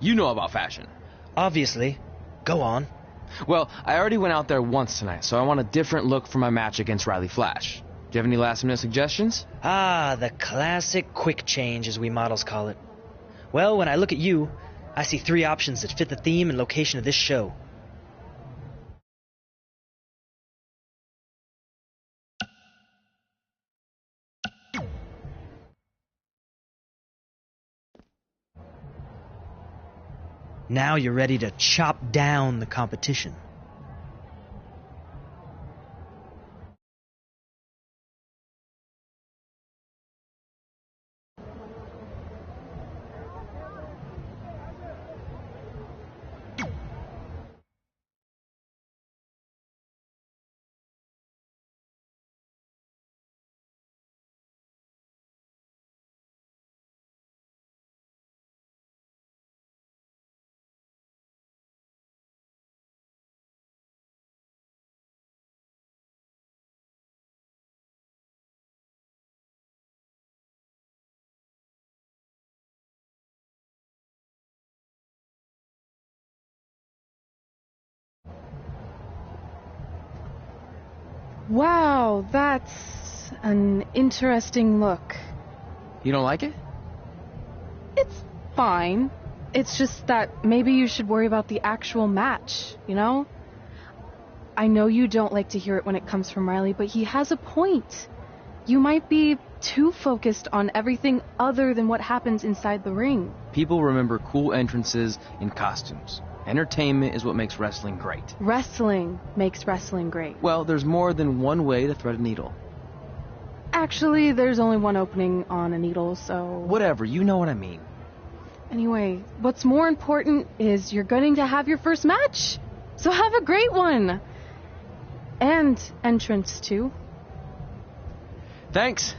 You know about fashion. Obviously. Go on. Well, I already went out there once tonight, so I want a different look for my match against Riley Flash. Do you have any last-minute suggestions? Ah, the classic quick change, as we models call it. Well, when I look at you, I see 3 options that fit the theme and location of this show. Now you're ready to chop down the competition. Wow, that's an interesting look. You don't like it? It's fine. It's just that maybe you should worry about the actual match, you know? I know you don't like to hear it when it comes from Riley, but he has a point. You might be too focused on everything other than what happens inside the ring. People remember cool entrances and costumes. Entertainment is what makes wrestling great. Wrestling makes wrestling great. Well, there's more than one way to thread a needle. Actually, there's only one opening on a needle, so... Whatever, you know what I mean. Anyway, what's more important is you're going to have your first match. So have a great one. And entrance, too. Thanks.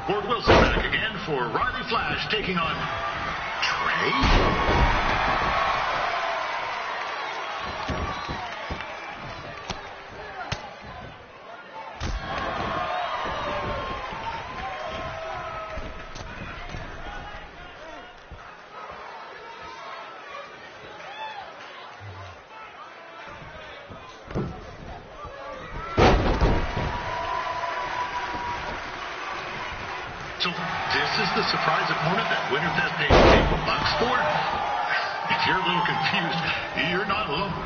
Ford Wilson back again for Riley Flash taking on Trey. So this is the surprise opponent that Winter Fest paid big bucks for? If you're a little confused, you're not alone.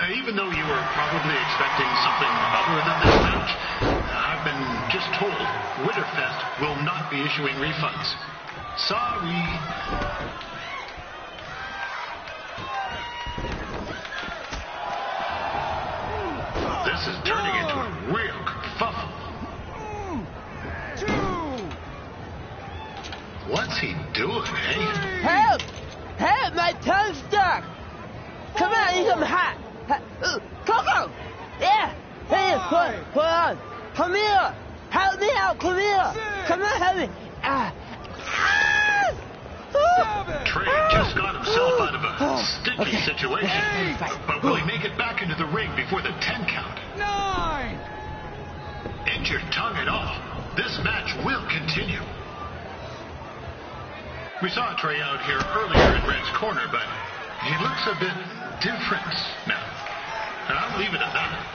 Even though you were probably expecting something other than this match, I've been just told Winterfest will not be issuing refunds. Sorry. This is turning into a real kerfuffle. What's he doing, eh? Help! Help! My tongue's stuck! Come on, I need some hot! Coco! Yeah! Hey, hold on! Come here! Help me out! Come here! Come on, help me! Trey just got himself out of a sticky situation. But will he make it back into the ring before the 10 count? 9! Injured tongue and all, this match will continue. We saw Trey out here earlier in Red's corner, but he looks a bit different now. And I'll leave it at that.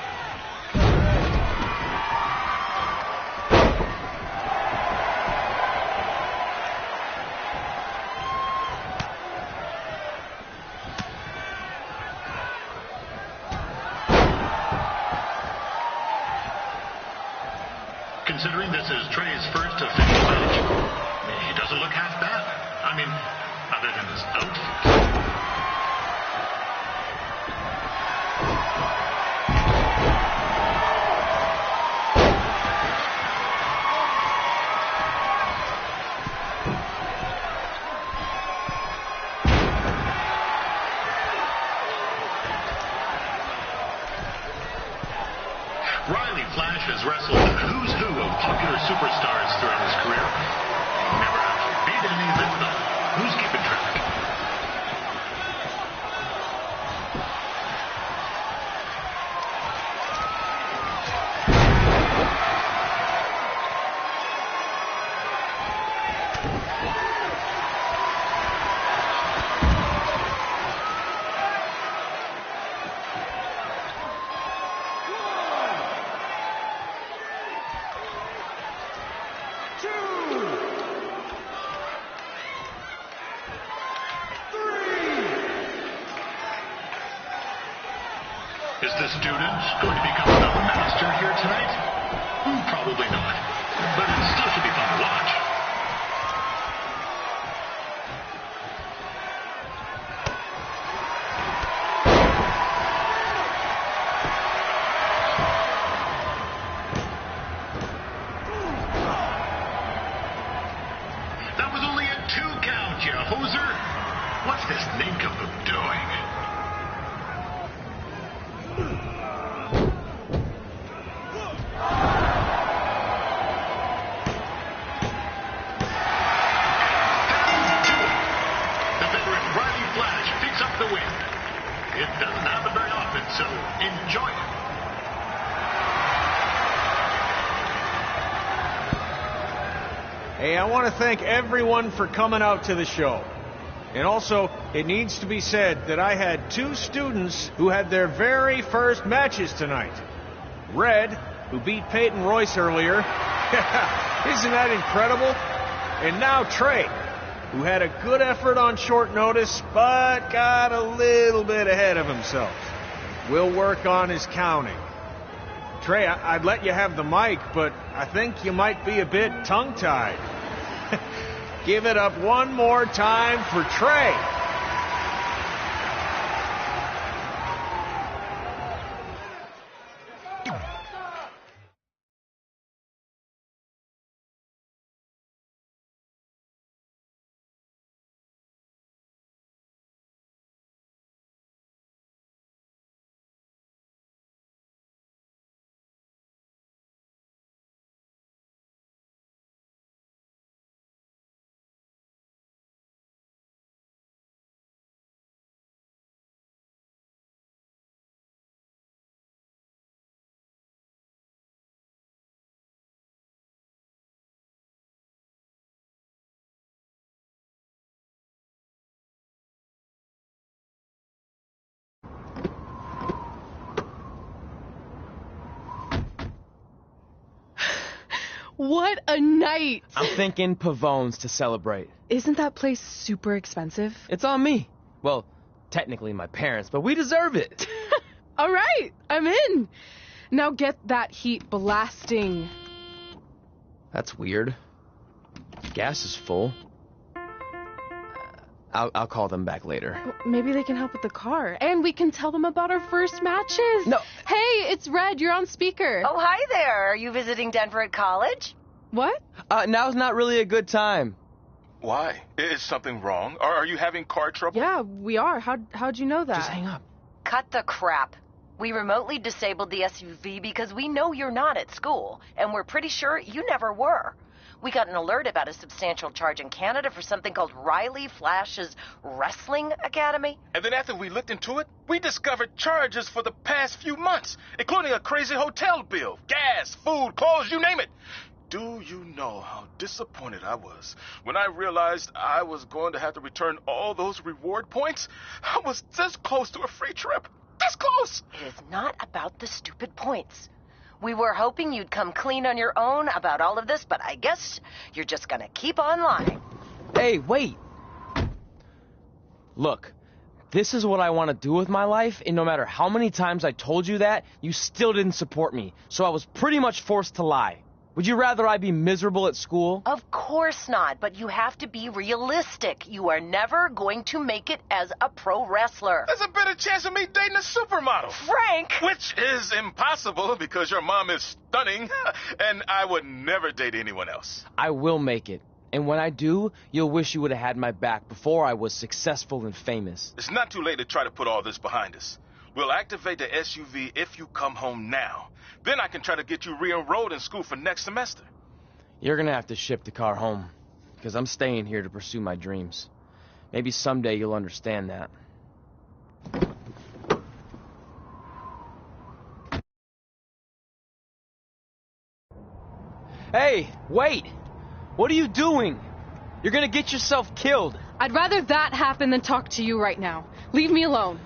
Considering this is Trey's first official match, he doesn't look half bad. I mean, other than his outfit. Riley Flash has wrestled the who's who of popular superstars throughout his career. Never actually beat any of them, though. Who's keeping track? Is the student going to become the master here tonight? Probably not. But it still should be fun to watch. That was only a 2 count, you hoser. What's this nincompoop doing? It doesn't happen very often, so enjoy it. Hey, I want to thank everyone for coming out to the show. And also, it needs to be said that I had 2 students who had their very first matches tonight. Red, who beat Peyton Royce earlier. Isn't that incredible? And now Trey, who had a good effort on short notice, but got a little bit ahead of himself. We'll work on his counting. Trey, I'd let you have the mic, but I think you might be a bit tongue-tied. Give it up one more time for Trey. What a night! I'm thinking Pavone's to celebrate. Isn't that place super expensive? It's on me. Well, technically my parents, but we deserve it. All right, I'm in. Now get that heat blasting. That's weird. Gas is full. I'll call them back later. Maybe they can help with the car. And we can tell them about our first matches. No. Hey, it's Red. You're on speaker. Oh, hi there. Are you visiting Denver at college? What? Now's not really a good time. Why? Is something wrong? Or are you having car trouble? Yeah, we are. How'd you know that? Just hang up. Cut the crap. We remotely disabled the SUV because we know you're not at school, and we're pretty sure you never were. We got an alert about a substantial charge in Canada for something called Riley Flash's Wrestling Academy. And then after we looked into it, we discovered charges for the past few months, including a crazy hotel bill, gas, food, clothes, you name it. Do you know how disappointed I was when I realized I was going to have to return all those reward points? I was this close to a free trip. This close! It is not about the stupid points. We were hoping you'd come clean on your own about all of this, but I guess you're just gonna keep on lying. Hey, wait. Look, this is what I want to do with my life, and no matter how many times I told you that, you still didn't support me, so I was pretty much forced to lie. Would you rather I be miserable at school? Of course not, but you have to be realistic. You are never going to make it as a pro wrestler. There's a better chance of me dating a supermodel. Frank! Which is impossible because your mom is stunning, and I would never date anyone else. I will make it. And when I do, you'll wish you would have had my back before I was successful and famous. It's not too late to try to put all this behind us. We'll activate the SUV if you come home now. Then I can try to get you re-enrolled in school for next semester. You're gonna have to ship the car home, because I'm staying here to pursue my dreams. Maybe someday you'll understand that. Hey, wait! What are you doing? You're gonna get yourself killed. I'd rather that happen than talk to you right now. Leave me alone.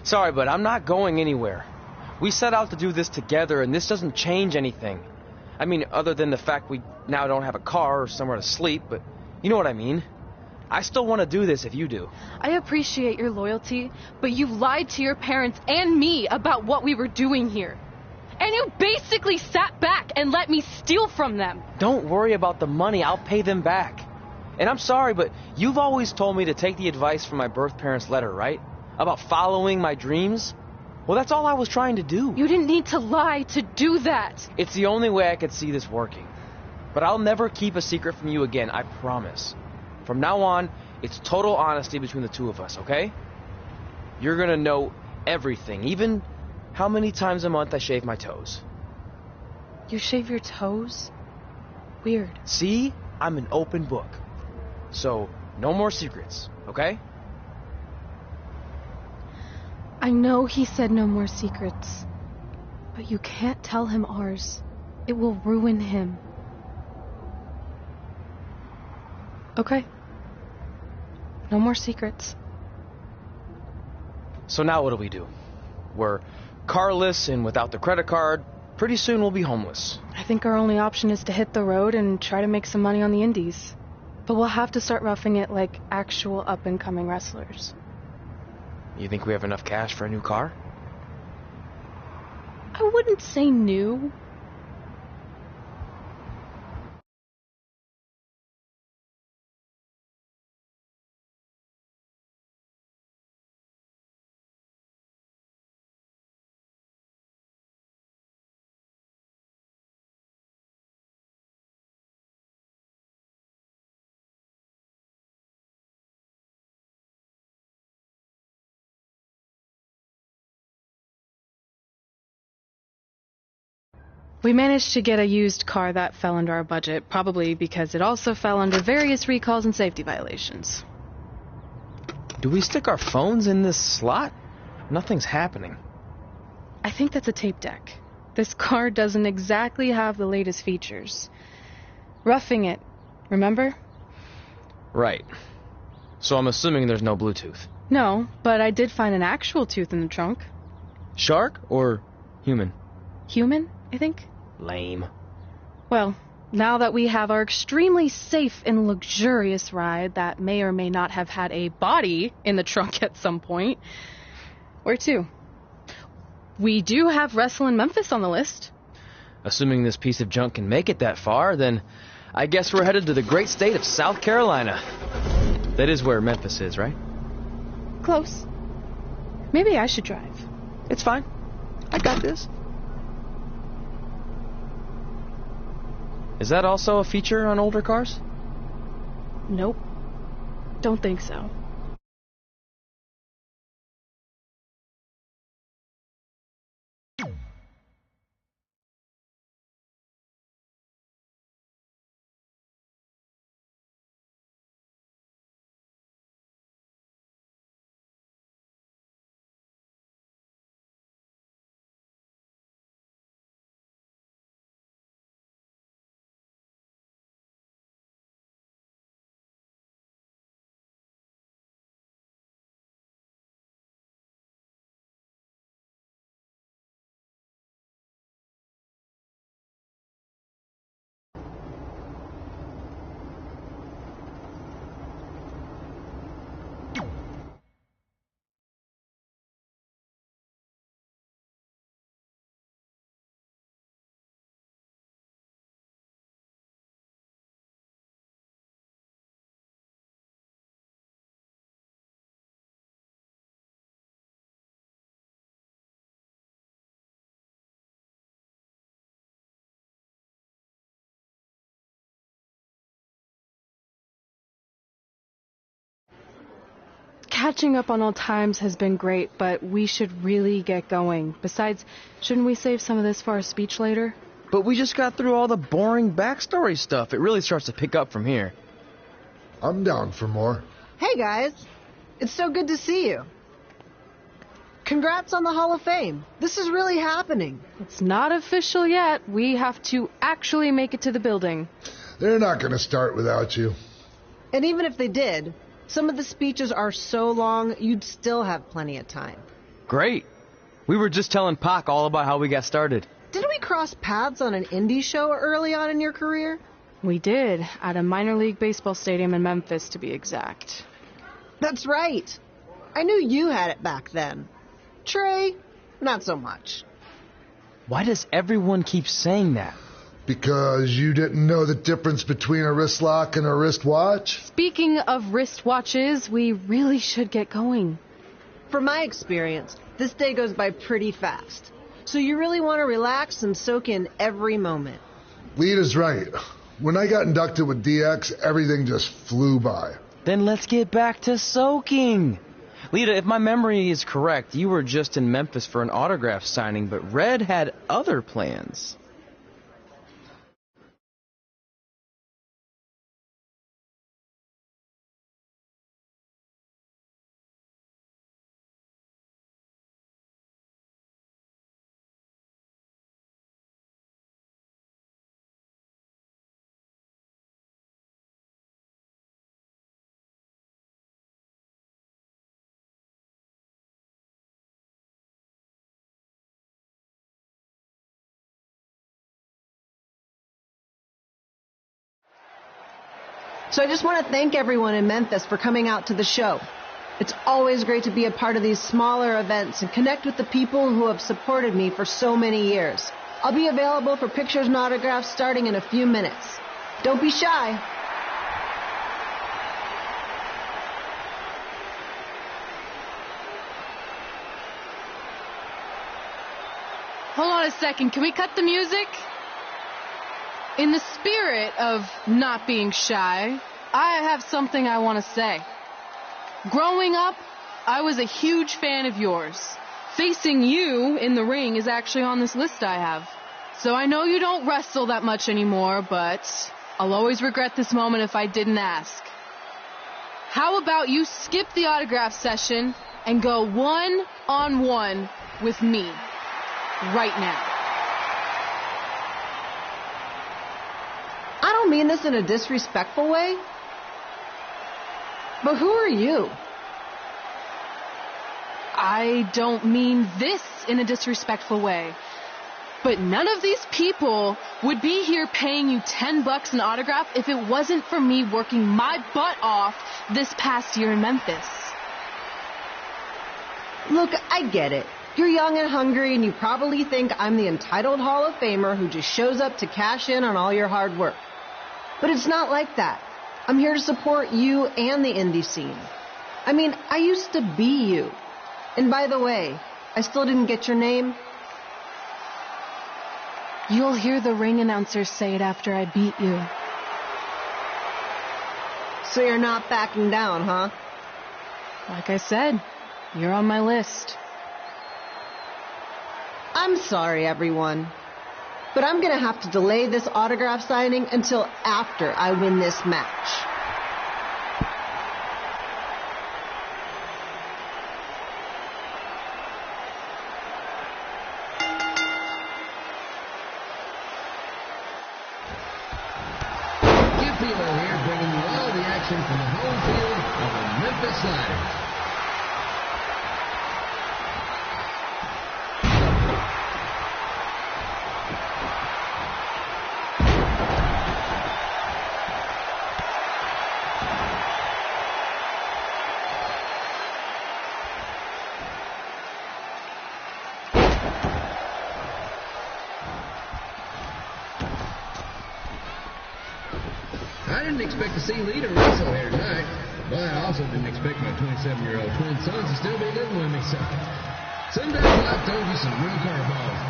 Sorry, but I'm not going anywhere. We set out to do this together, and this doesn't change anything. I mean, other than the fact we now don't have a car or somewhere to sleep, but you know what I mean. I still want to do this if you do. I appreciate your loyalty, but you lied to your parents and me about what we were doing here. And you basically sat back and let me steal from them. Don't worry about the money. I'll pay them back. And I'm sorry, but you've always told me to take the advice from my birth parents' letter, right? About following my dreams? Well, that's all I was trying to do. You didn't need to lie to do that. It's the only way I could see this working. But I'll never keep a secret from you again, I promise. From now on, it's total honesty between the two of us, okay? You're gonna know everything, even how many times a month I shave my toes. You shave your toes? Weird. See? I'm an open book. So, no more secrets, okay? I know he said no more secrets, but you can't tell him ours. It will ruin him. Okay. No more secrets. So now what do? We're carless and without the credit card. Pretty soon we'll be homeless. I think our only option is to hit the road and try to make some money on the indies. But we'll have to start roughing it like actual up-and-coming wrestlers. You think we have enough cash for a new car? I wouldn't say new. We managed to get a used car that fell under our budget, probably because it also fell under various recalls and safety violations. Do we stick our phones in this slot? Nothing's happening. I think that's a tape deck. This car doesn't exactly have the latest features. Roughing it, remember? Right. So I'm assuming there's no Bluetooth. No, but I did find an actual tooth in the trunk. Shark or human? Human, I think. Lame. Well, now that we have our extremely safe and luxurious ride that may or may not have had a body in the trunk at some point, where to? We do have Wrestle in Memphis on the list. Assuming this piece of junk can make it that far, then I guess we're headed to the great state of South Carolina. That is where Memphis is, right? Close. Maybe I should drive. It's fine. I got this. Is that also a feature on older cars? Nope. Don't think so. Catching up on old times has been great, but we should really get going. Besides, shouldn't we save some of this for our speech later? But we just got through all the boring backstory stuff. It really starts to pick up from here. I'm down for more. Hey guys, it's so good to see you. Congrats on the Hall of Fame. This is really happening. It's not official yet. We have to actually make it to the building. They're not going to start without you. And even if they did, some of the speeches are so long, you'd still have plenty of time. Great. We were just telling Pac all about how we got started. Didn't we cross paths on an indie show early on in your career? We did, at a minor league baseball stadium in Memphis, to be exact. That's right. I knew you had it back then. Trey, not so much. Why does everyone keep saying that? Because you didn't know the difference between a wrist lock and a wristwatch? Speaking of wristwatches, we really should get going. From my experience, this day goes by pretty fast. So you really want to relax and soak in every moment. Lita's right. When I got inducted with DX, everything just flew by. Then let's get back to soaking. Lita, if my memory is correct, you were just in Memphis for an autograph signing, but Red had other plans. So I just want to thank everyone in Memphis for coming out to the show. It's always great to be a part of these smaller events and connect with the people who have supported me for so many years. I'll be available for pictures and autographs starting in a few minutes. Don't be shy. Hold on a second, can we cut the music? In the spirit of not being shy, I have something I want to say. Growing up, I was a huge fan of yours. Facing you in the ring is actually on this list I have. So I know you don't wrestle that much anymore, but I'll always regret this moment if I didn't ask. How about you skip the autograph session and go one-on-one with me right now? I don't mean this in a disrespectful way, but who are you? I don't mean this in a disrespectful way, but none of these people would be here paying you $10 an autograph if it wasn't for me working my butt off this past year in Memphis. Look, I get it. You're young and hungry, and you probably think I'm the entitled Hall of Famer who just shows up to cash in on all your hard work. But it's not like that. I'm here to support you and the indie scene. I mean, I used to be you. And by the way, I still didn't get your name. You'll hear the ring announcers say it after I beat you. So you're not backing down, huh? Like I said, you're on my list. I'm sorry, everyone. But I'm gonna have to delay this autograph signing until after I win this match. From the home field of the Memphis Sliders. I didn't expect to see Lita wrestle here tonight, but I also didn't expect my 27-year-old twin sons to still be living with me, so sometimes life throws you some real curveballs.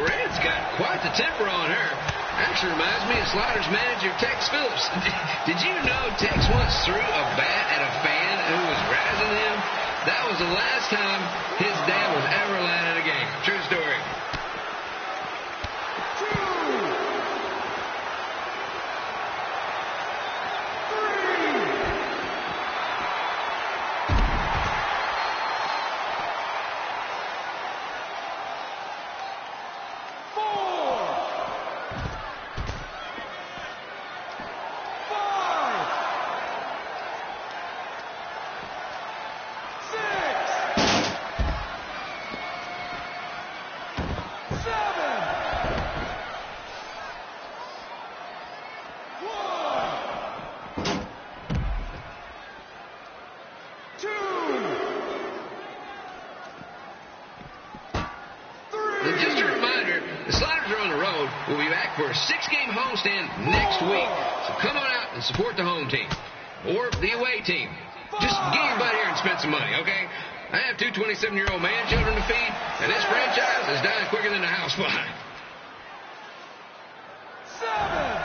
Red's got quite the temper on her. Actually reminds me of Sliders manager Tex Phillips. Did you know Tex once threw a bat at a fan who was razzing him? That was the last time his dad was ever allowed at a game. True story. Just a reminder, the Sliders are on the road. We'll be back for a 6-game homestand next week. So come on out and support the home team. Or the away team. Just get your butt here and spend some money, okay? I have 2 27-year-old man children to feed, and this franchise is dying quicker than the house fly. 7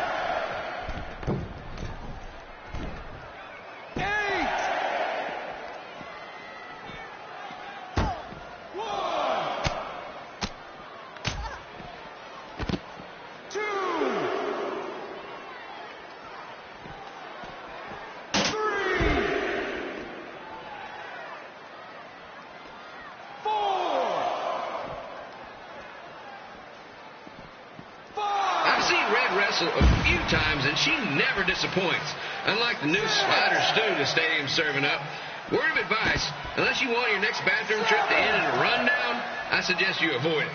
a few times, and she never disappoints. Unlike the new slider stew the stadium's serving up. Word of advice, unless you want your next bathroom trip to end in a rundown, I suggest you avoid it.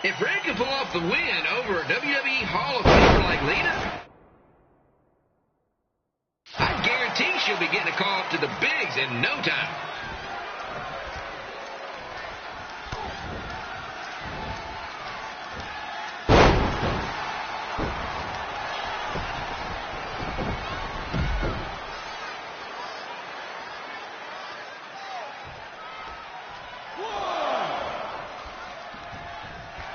If Red can pull off the win over a WWE Hall of Famer like Lita, I guarantee she'll be getting a call up to the bigs in no time.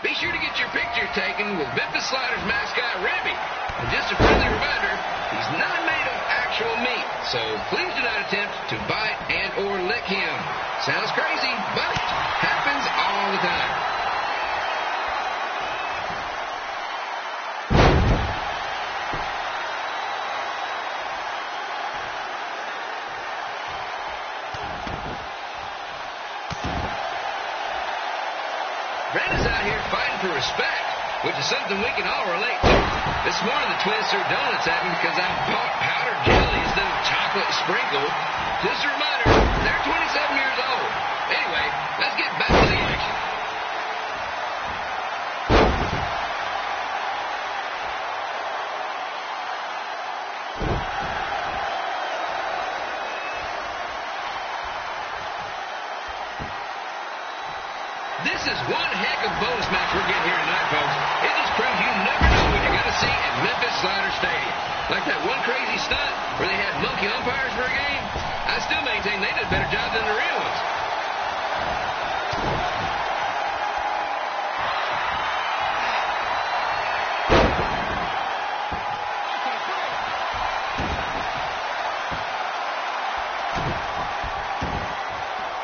Be sure to get your picture taken with Memphis Sliders mascot Rebby. And just a friendly reminder, he's not made of actual meat, so please do not attempt to bite and or lick him. Sounds crazy, but happens all the time. Red is out here fighting for respect. which is something we can all relate to. This morning, the twins threw donuts at me because I bought powdered jelly instead of chocolate sprinkle. Just a reminder, they're 27 years old. Anyway, let's get back to the action. This is one heck of a bonus match we're getting here tonight, folks. It just proves you never know what you're going to see at Memphis Slider Stadium. Like that one crazy stunt where they had monkey umpires for a game. I still maintain they did a better job than the real ones.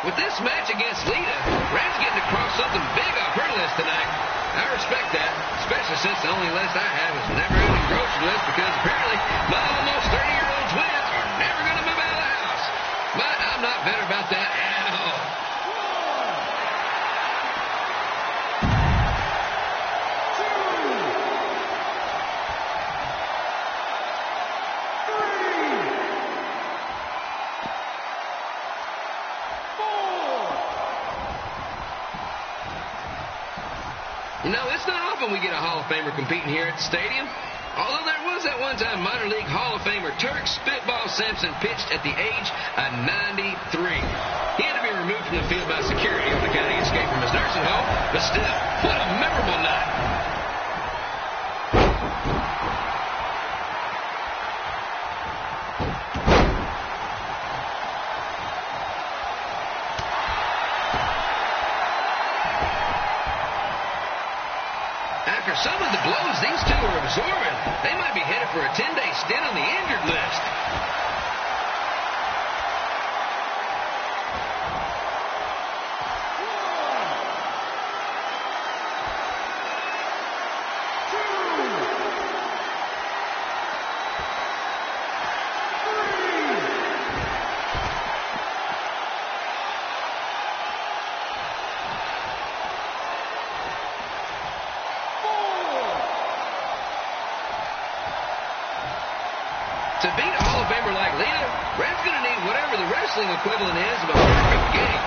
With this match against Lita, Red's getting across something big off her list tonight. I respect that, especially since the only list I have is never-ending grocery list because apparently my almost 30-year-old twins are never going to move out of the house. But I'm not bitter about that at all. You know, it's not often we get a Hall of Famer competing here at the stadium. Although there was that one time minor league Hall of Famer Turk Spitball Simpson pitched at the age of 93. He had to be removed from the field by security on account of escape from his nursing home, but still, what a memorable night. After some of the blows these two are absorbing, they might be headed for a 10-day stint on the injured list. To beat a Hall of Famer like Lita, Red's going to need whatever the wrestling equivalent is of a perfect game.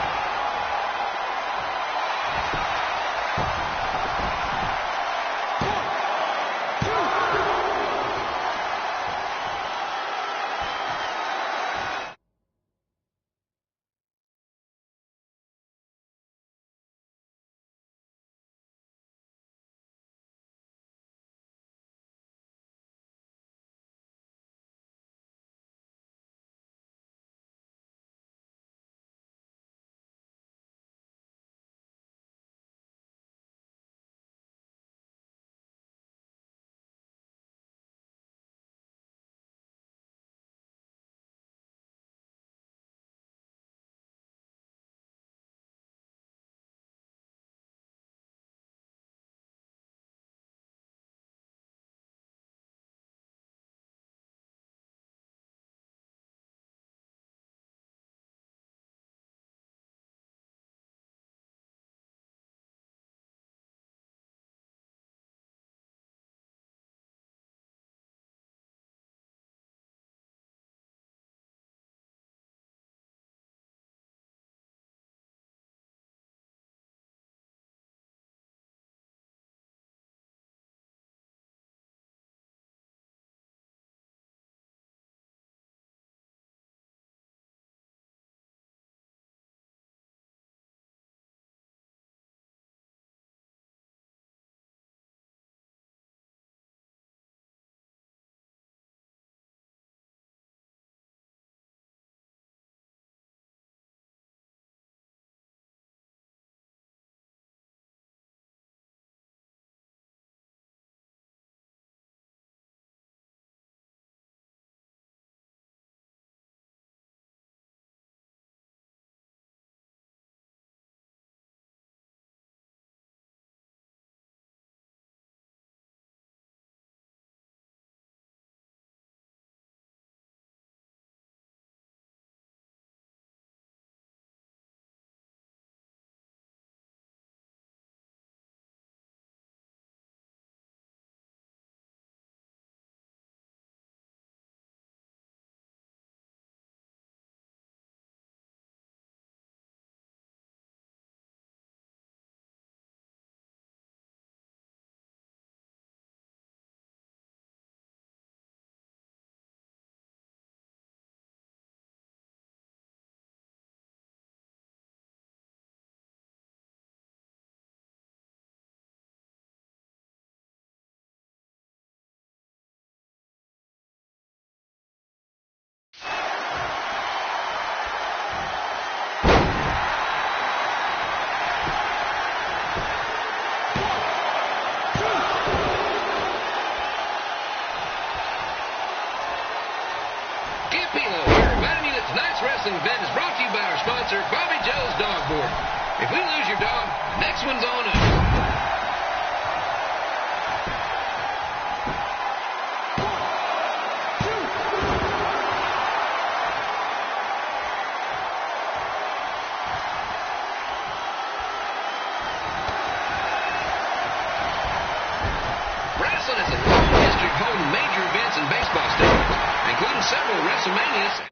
several WrestleManias.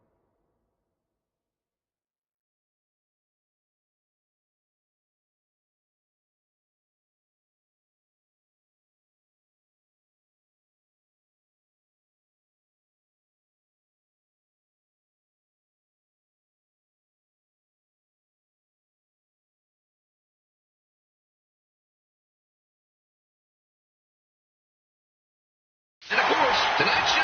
And of course, tonight's show.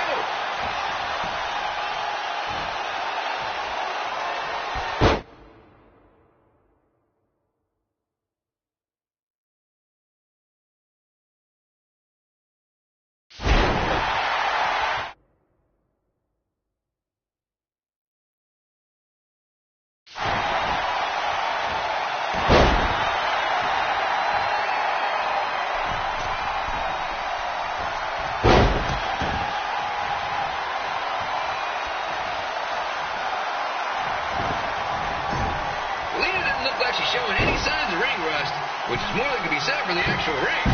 She's showing any signs of ring rust, which is more than can be said for the actual ring.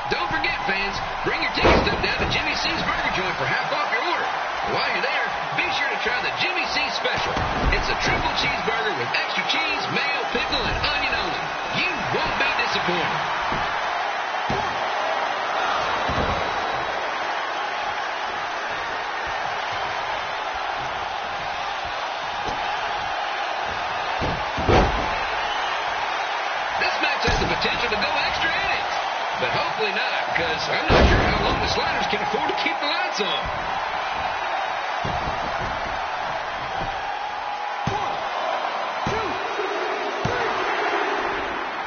Don't forget, fans, bring your ticket stub down to Jimmy C's Burger Joint for half off your order. While you're there, be sure to try the Jimmy C Special. It's a triple cheeseburger with extra cheese, mayo, pickle, and onion only. You won't be disappointed. This match has the potential to go extra innings. But hopefully not, because I'm not sure how long the Sliders can afford to keep the lights on.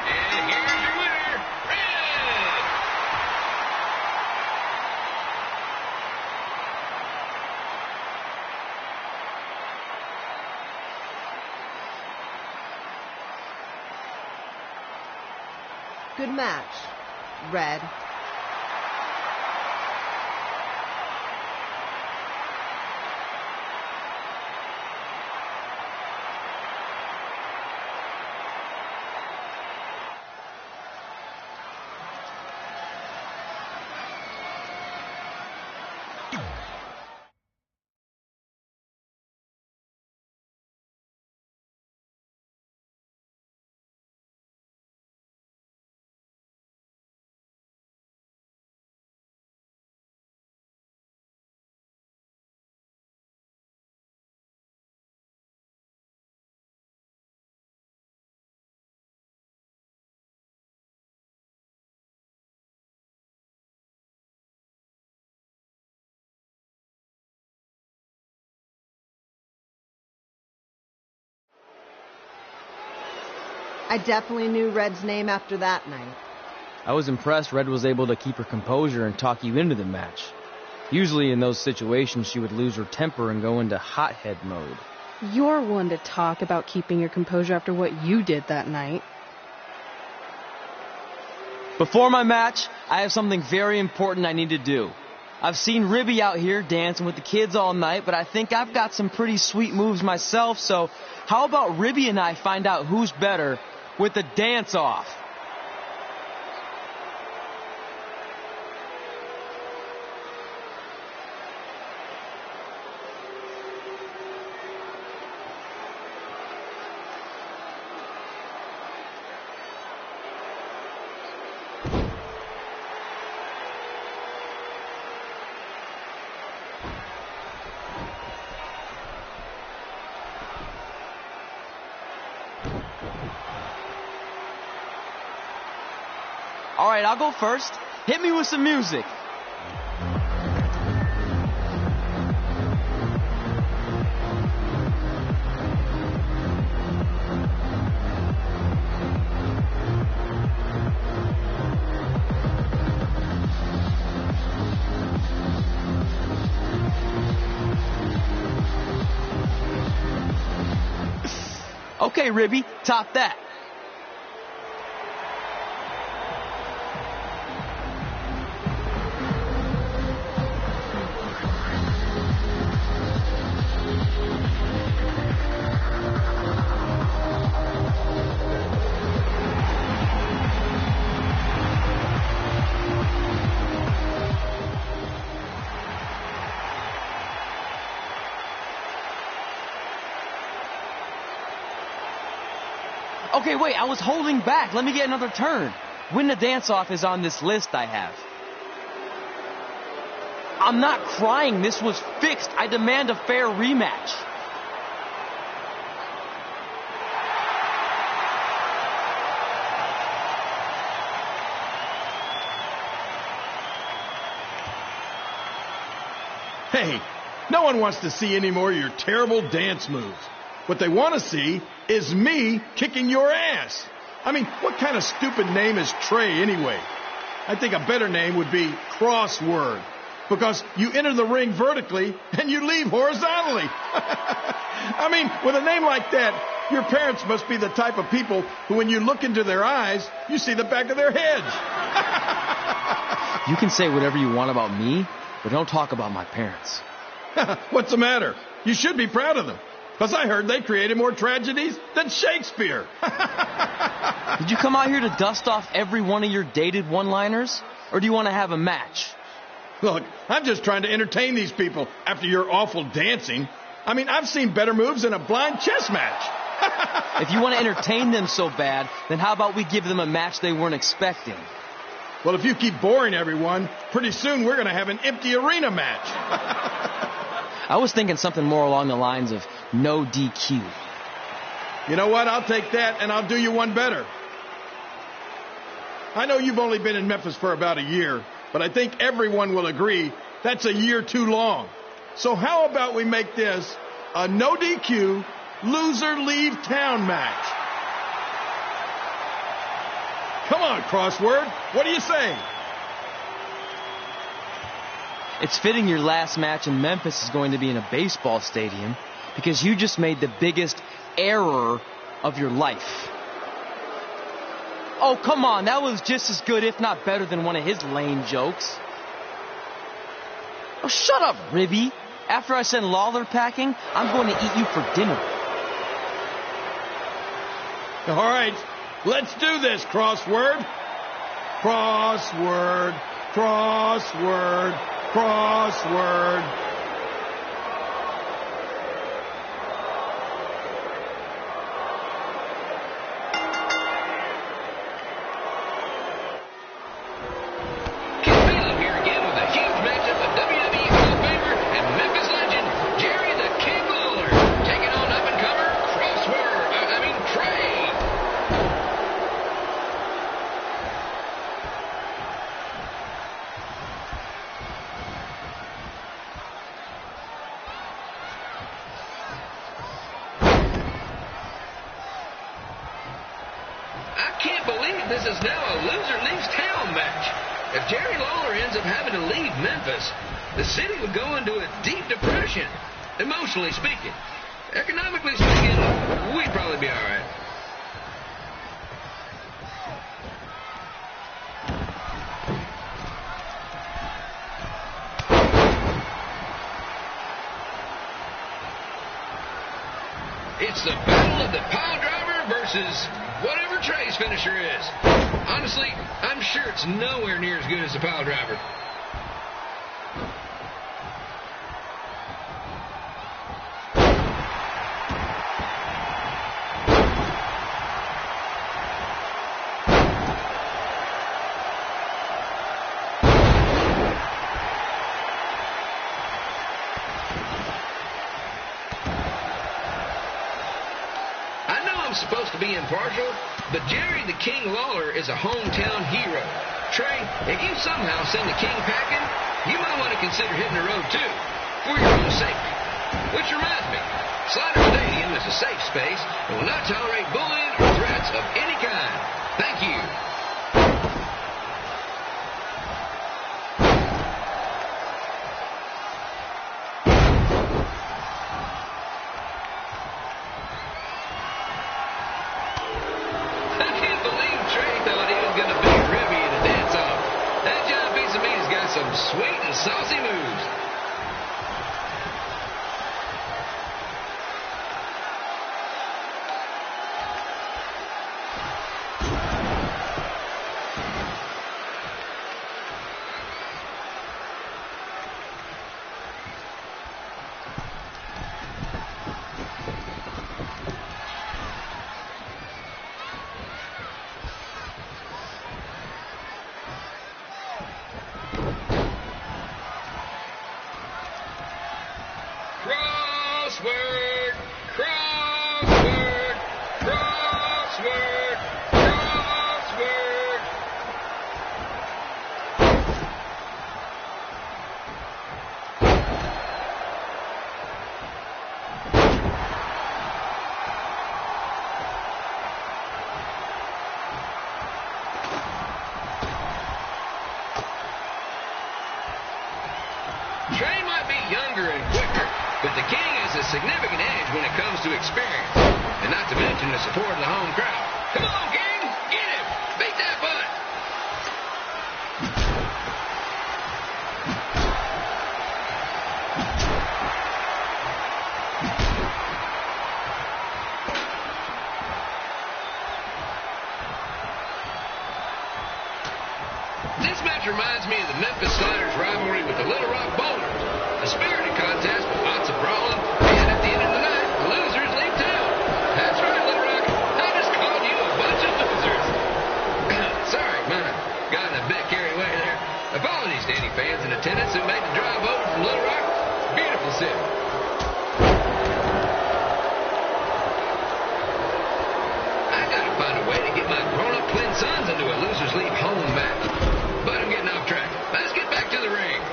And here's your winner, Red! Good match, Red. I definitely knew Red's name after that night. I was impressed Red was able to keep her composure and talk you into the match. Usually in those situations she would lose her temper and go into hothead mode. You're one to talk about keeping your composure after what you did that night. Before my match, I have something very important I need to do. I've seen Ribby out here dancing with the kids all night, but I think I've got some pretty sweet moves myself, so how about Ribby and I find out who's better with the dance-off? All right, I'll go first. Hit me with some music. Okay, Ribby, top that. Okay, wait, I was holding back. Let me get another turn. Win the dance-off is on this list I have. I'm not crying. This was fixed. I demand a fair rematch. Hey, no one wants to see any more of your terrible dance moves. What they want to see is me kicking your ass. I mean, what kind of stupid name is Trey anyway? I think a better name would be Crossword, because you enter the ring vertically and you leave horizontally. I mean, with a name like that, your parents must be the type of people who, when you look into their eyes, you see the back of their heads. You can say whatever you want about me, but don't talk about my parents. What's the matter? You should be proud of them. Because I heard they created more tragedies than Shakespeare. Did you come out here to dust off every one of your dated one-liners? Or do you want to have a match? Look, I'm just trying to entertain these people after your awful dancing. I mean, I've seen better moves in a blind chess match. If you want to entertain them so bad, then how about we give them a match they weren't expecting? Well, if you keep boring everyone, pretty soon we're going to have an empty arena match. I was thinking something more along the lines of no DQ. You know what? I'll take that, and I'll do you one better. I know you've only been in Memphis for about a year, but I think everyone will agree that's a year too long. So how about we make this a no DQ, loser leave town match? Come on, Crossword. What do you say? It's fitting your last match in Memphis is going to be in a baseball stadium because you just made the biggest error of your life. Oh, come on. That was just as good, if not better, than one of his lame jokes. Oh, shut up, Ribby. After I send Lawler packing, I'm going to eat you for dinner. All right. Let's do this, Crossword. Crossword. Crossword. Crossword. Ken Bailey here again with a huge matchup of WWE Hall of Famer and Memphis legend Jerry the King Lawler taking on up-and-comer Trey. Can't believe this is now a loser leaves town match. If Jerry Lawler ends up having to leave Memphis, the city would go into a deep depression, emotionally speaking. Economically speaking, we'd probably be all right. It's the battle of the pile driver versus whatever Trey's finisher is. Honestly, I'm sure it's nowhere near as good as the pile driver. I'm supposed to be impartial, but Jerry the King Lawler is a hometown hero. Trey, if you somehow send the King packing, you might want to consider hitting the road too, for your own safety. Which reminds me, Slider Stadium is a safe space and will not tolerate bullying or threats of any kind. Thank you. some sweet and saucy moves. Crossword, crossword, crossword, crossword. Trey might be younger and quicker, but the King has a significant edge when it comes to experience, and not to mention the support of the home crowd. Come on, King! Get him! Beat that butt! This match reminds me of the Memphis Sliders rivalry with the Little Rock Bowlers. A spirited contest with lots of brawling, and at the end of the night, the losers leave town. That's right, Little Rock. I just called you a bunch of losers. Sorry, man. Got a bit carried away there. Apologies to any fans in attendance who made the drive over from Little Rock. Beautiful city. I gotta find a way to get my grown-up twin sons into a losers leave home match. But I'm getting off track. Let's get back to the ring.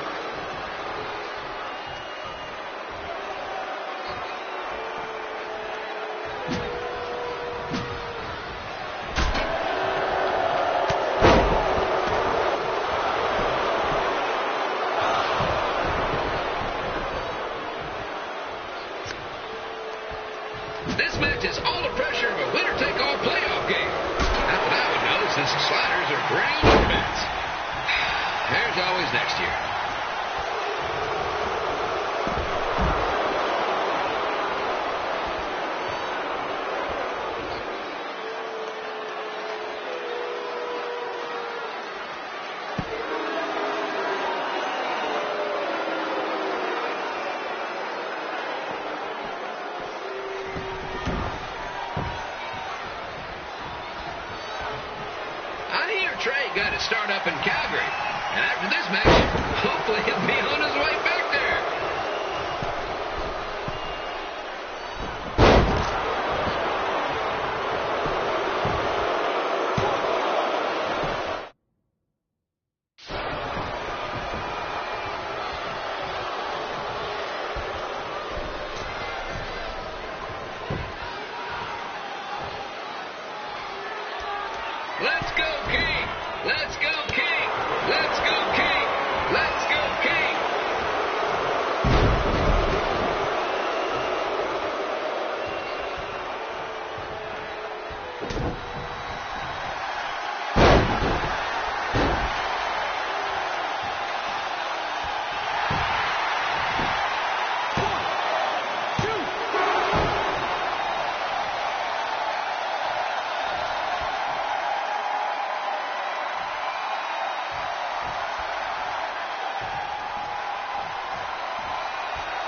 This match is all the pressure of a winner-take-all playoff game. Not that I would know, since the Sliders are brand new bats. There's always next year. Trey got his start up in Calgary, and after this match, hopefully he'll be on his way back there. Let's go, King! Let's go, King! Let's go, King! Let's go, King!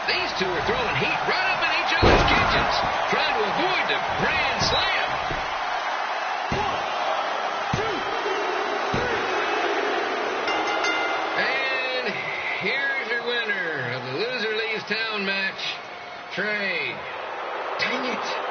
These two are throwing heat right up in each other's kitchens, trying to avoid the grand slam. 1, 2, 3. And here's your winner of the Loser Leaves Town match, Trey. Dang it.